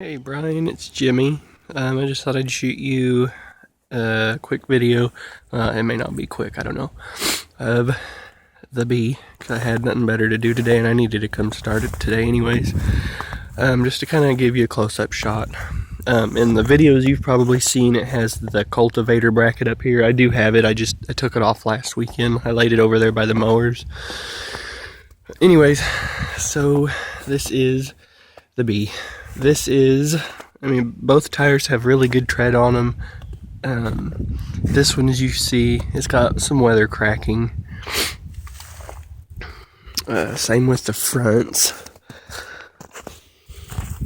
Hey Brian, it's Jimmy. I just thought I'd shoot you a quick video. It may not be quick, I don't know. Of the bee, because I had nothing better to do today and I needed to come start it today anyways. Just to kind of give you a close-up shot. In the videos you've probably seen, it has the cultivator bracket up here. I do have it, I took it off last weekend. I laid it over there by the mowers. Anyways, so this is the bee. Both tires have really good tread on them. This one, as you see, it's got some weather cracking. Same with the fronts.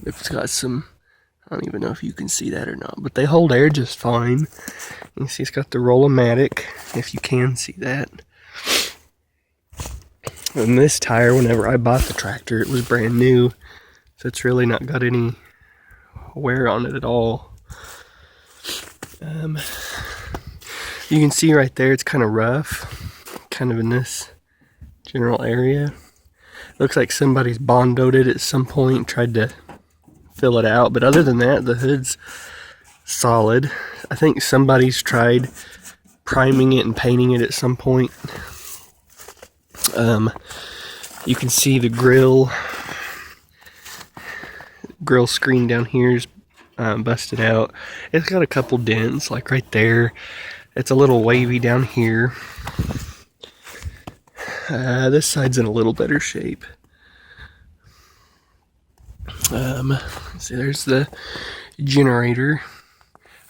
It's got some, I don't even know if you can see that or not, but they hold air just fine. You can see it's got the Roll-O-Matic, if you can see that. And this tire, whenever I bought the tractor, it was brand new. So it's really not got any wear on it at all. You can see right there it's kind of rough, kind of in this general area. Looks like somebody's Bondoed it at some point, tried to fill it out, but other than that, the hood's solid. I think somebody's tried priming it and painting it at some point. You can see the grill screen down here is busted out. It's got a couple dents, like right there. It's a little wavy down here. This side's in a little better shape. See, there's the generator.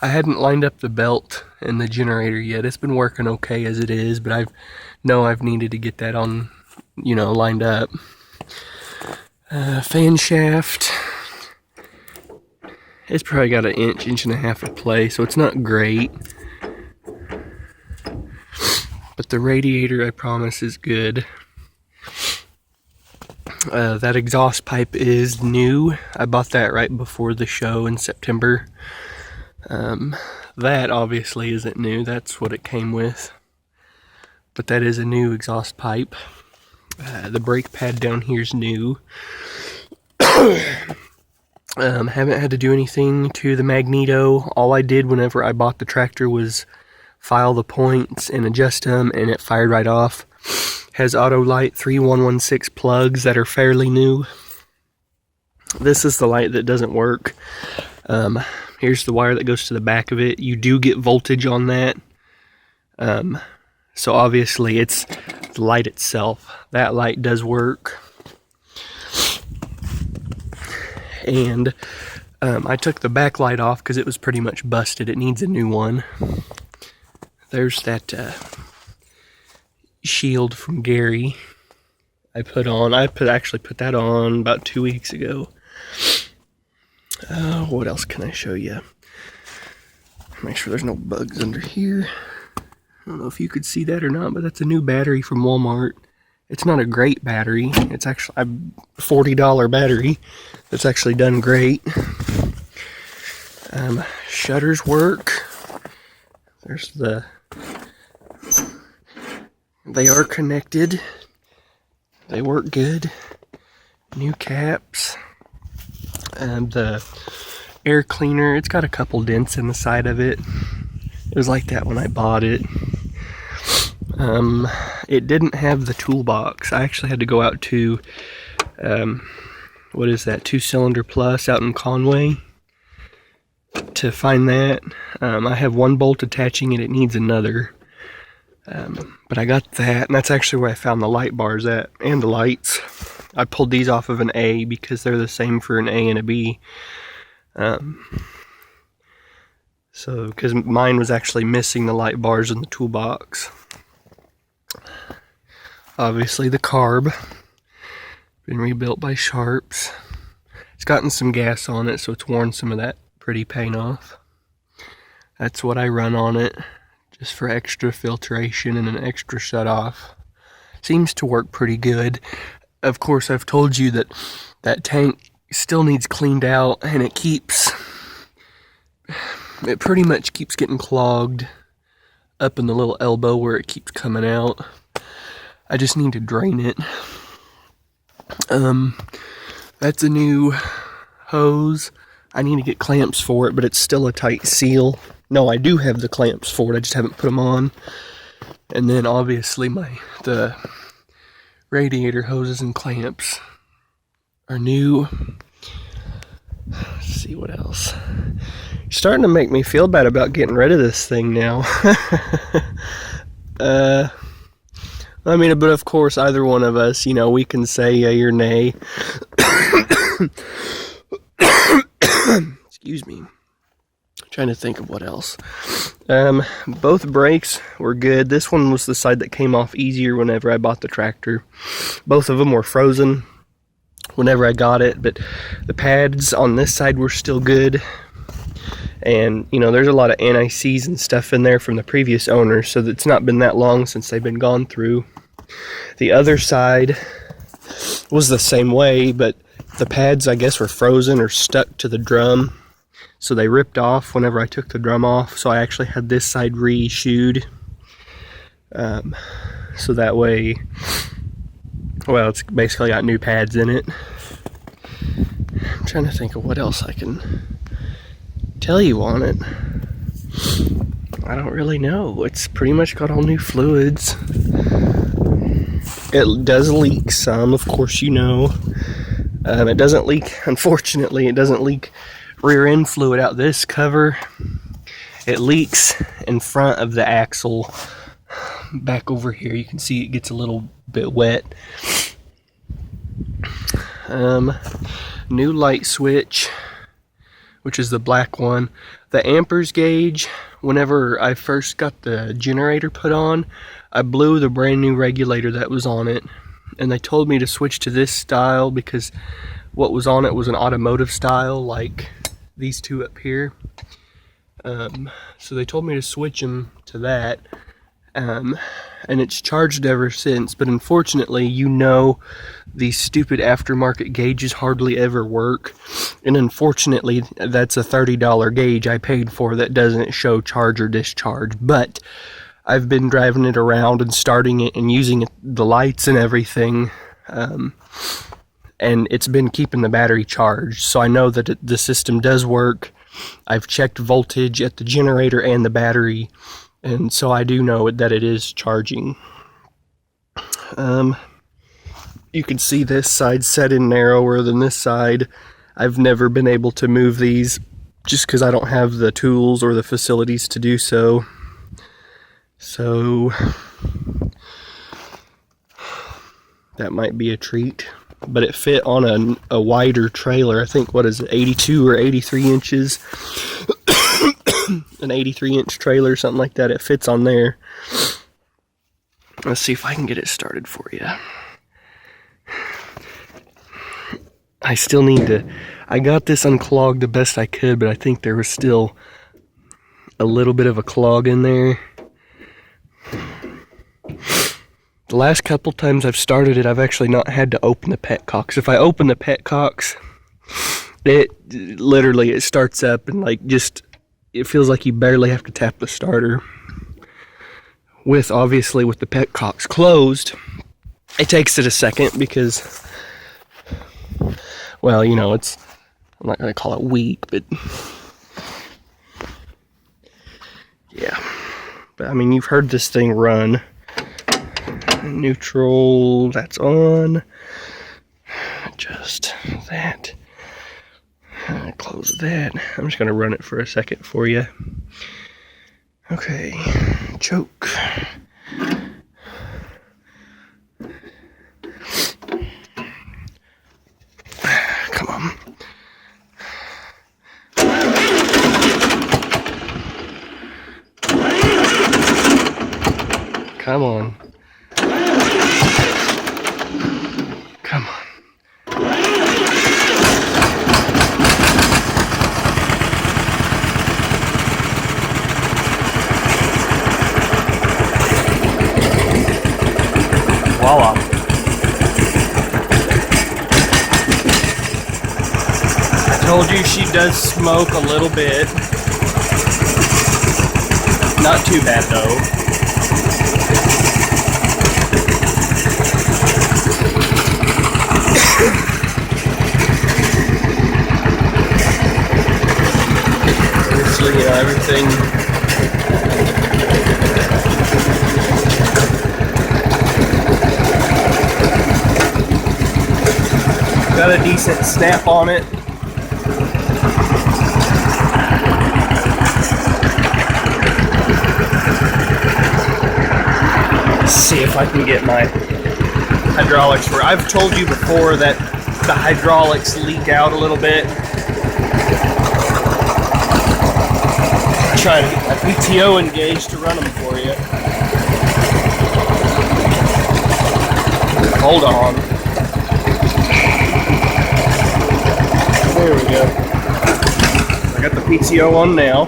I hadn't lined up the belt in the generator yet. It's been working okay as it is, but I've needed to get that on, lined up. Fan shaft. It's probably got an inch and a half of play, so it's not great. But the radiator, I promise, is good. That exhaust pipe is new. I bought that right before the show in September. That obviously isn't new. That's what it came with. But that is a new exhaust pipe. The brake pad down here is new. Haven't had to do anything to the magneto. All I did whenever I bought the tractor was file the points and adjust them, and it fired right off. Has Autolite 3116 plugs that are fairly new. This is the light that doesn't work. Here's the wire that goes to the back of it. You do get voltage on that. So obviously it's the light itself. That light does work. And I took the backlight off because it was pretty much busted. It needs a new one. There's that shield from Gary I put on. Actually put that on about 2 weeks ago. What else can I show you? Make sure there's no bugs under here. I don't know if you could see that or not, but that's a new battery from Walmart. It's not a great battery. It's actually a $40 battery. That's actually done great. Shutters work. They are connected. They work good. New caps. And the air cleaner, it's got a couple dents in the side of it. It was like that when I bought it. It didn't have the toolbox. I actually had to go out to, what is that, 2-Cylinder Plus out in Conway to find that. I have one bolt attaching it. It needs another. But I got that, and that's actually where I found the light bars at, and the lights. I pulled these off of an A because they're the same for an A and a B. Because mine was actually missing the light bars in the toolbox. Obviously the carb, been rebuilt by Sharps. It's gotten some gas on it, so it's worn some of that pretty paint off. That's what I run on it, just for extra filtration and an extra shut off. Seems to work pretty good. Of course, I've told you that that tank still needs cleaned out, and it pretty much keeps getting clogged up in the little elbow where it keeps coming out. I just need to drain it. That's a new hose. I need to get clamps for it, but it's still a tight seal. No, I do have the clamps for it, I just haven't put them on. And then obviously the radiator hoses and clamps are new. Let's see what else. You're starting to make me feel bad about getting rid of this thing now. I mean, but of course, either one of us, you know, we can say yay or nay. Excuse me. I'm trying to think of what else. Both brakes were good. This one was the side that came off easier whenever I bought the tractor. Both of them were frozen whenever I got it, but the pads on this side were still good. And, you know, there's a lot of anti-seize and stuff in there from the previous owner, so it's not been that long since they've been gone through. The other side was the same way, but the pads, I guess, were frozen or stuck to the drum. So they ripped off whenever I took the drum off. So I actually had this side reissued. So that way, well, it's basically got new pads in it. I'm trying to think of what else I can tell you on it. I don't really know. It's pretty much got all new fluids. It does leak some, of course, you know. It doesn't leak, unfortunately, it doesn't leak rear end fluid out this cover. It leaks in front of the axle. Back over here, you can see it gets a little bit wet. New light switch, which is the black one. The amperes gauge, whenever I first got the generator put on, I blew the brand new regulator that was on it, and they told me to switch to this style because what was on it was an automotive style, like these two up here. So they told me to switch them to that, and it's charged ever since. But unfortunately, you know, these stupid aftermarket gauges hardly ever work, and unfortunately that's a $30 gauge I paid for that doesn't show charge or discharge. But I've been driving it around and starting it and using the lights and everything, and it's been keeping the battery charged, so I know that the system does work. I've checked voltage at the generator and the battery, and so I do know that it is charging. You can see this side set in narrower than this side. I've never been able to move these just because I don't have the tools or the facilities to do so. So that might be a treat, but it fit on a wider trailer. I think, what is it, 82 or 83 inches? An 83-inch trailer, something like that. It fits on there. Let's see if I can get it started for you. I still need to, I got this unclogged the best I could, but I think there was still a little bit of a clog in there. The last couple times I've started it, I've actually not had to open the petcocks. If I open the petcocks, it literally, it starts up and like just, it feels like you barely have to tap the starter. Obviously with the petcocks closed, it takes it a second because, well, you know, it's, I'm not going to call it weak, but yeah. But I mean, you've heard this thing run. Neutral, that's on. Just that. Close that. I'm just going to run it for a second for you. Okay, choke. Come on. Come on. Come on. Voila. I told you she does smoke a little bit. Not too bad though. obviously, you know, everything. Got a decent snap on it. Let's see if I can get my hydraulics where I've told you before that the hydraulics leak out a little bit. I'm trying to get my PTO engaged to run them for you. Hold on. There we go. I got the PTO on now.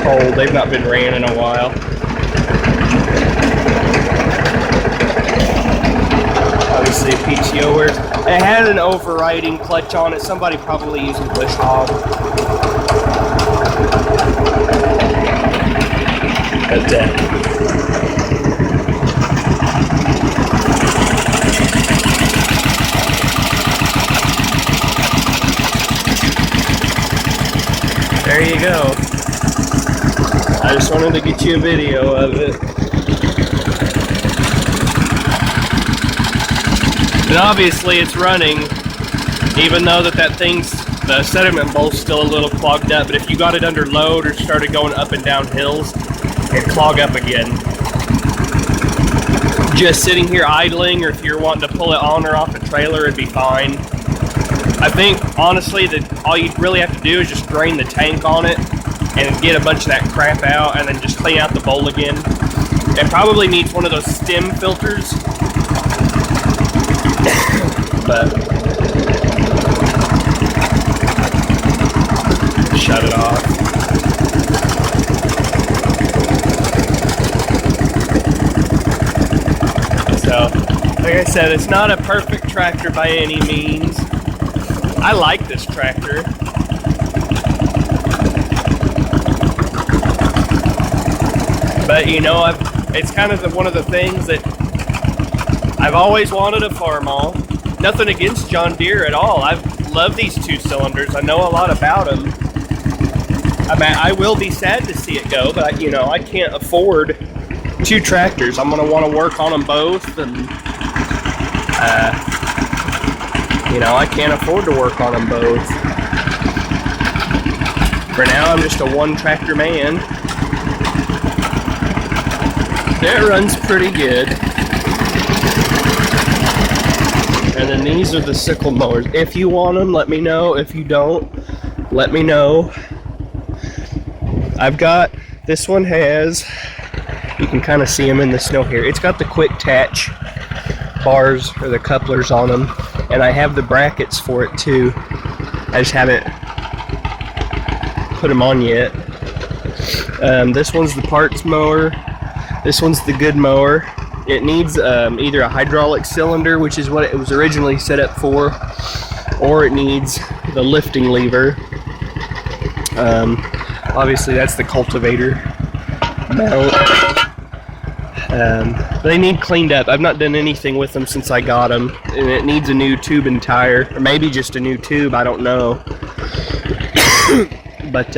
Cold. They've not been ran in a while. Obviously, PTO wears. It had an overriding clutch on it. Somebody probably using bush hog. But there you go. I just wanted to get you a video of it. And obviously it's running, even though that thing's, the sediment bowl's still a little clogged up, but if you got it under load or started going up and down hills, it'd clog up again. Just sitting here idling, or if you're wanting to pull it on or off a trailer, it'd be fine. I think, honestly, that all you really have to do is just drain the tank on it and get a bunch of that crap out, and then just clean out the bowl again. It probably needs one of those stem filters, but shut it off. So, like I said, it's not a perfect tractor by any means. I like this tractor. But you know, it's kind of one of the things that I've always wanted a Farmall. Nothing against John Deere at all. I love these 2 cylinders. I know a lot about them. I mean, I will be sad to see it go, but I can't afford 2 tractors. I'm gonna want to work on them both, and I can't afford to work on them both. For now, I'm just a 1 tractor man. It runs pretty good. And then these are the sickle mowers. If you want them, let me know. If you don't, let me know. I've got, this one has, you can kind of see them in the snow here. It's got the quick attach bars, or the couplers on them. And I have the brackets for it too. I just haven't put them on yet. This one's the parts mower. This one's the good mower. It needs either a hydraulic cylinder, which is what it was originally set up for, or it needs the lifting lever. Obviously that's the cultivator mount. They need cleaned up. I've not done anything with them since I got them, and it needs a new tube and tire, or maybe just a new tube, I don't know. But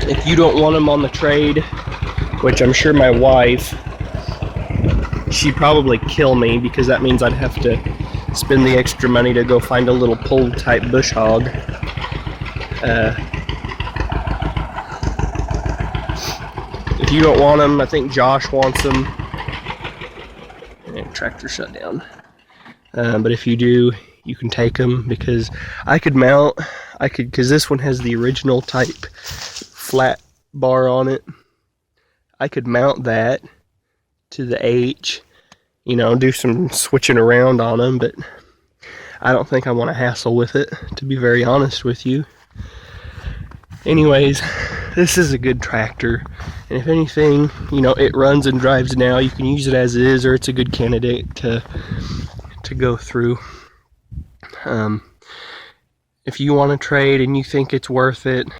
if you don't want them on the trade, which I'm sure my wife, she'd probably kill me, because that means I'd have to spend the extra money to go find a little pulled type bush hog. If you don't want them, I think Josh wants them. And tractor shut down. But if you do, you can take them, because I could mount, because this one has the original type flat bar on it. I could mount that to the H, do some switching around on them, but I don't think I want to hassle with it, to be very honest with you. Anyways, this is a good tractor, and if anything, it runs and drives now. You can use it as it is, or it's a good candidate to go through. If you want to trade and you think it's worth it,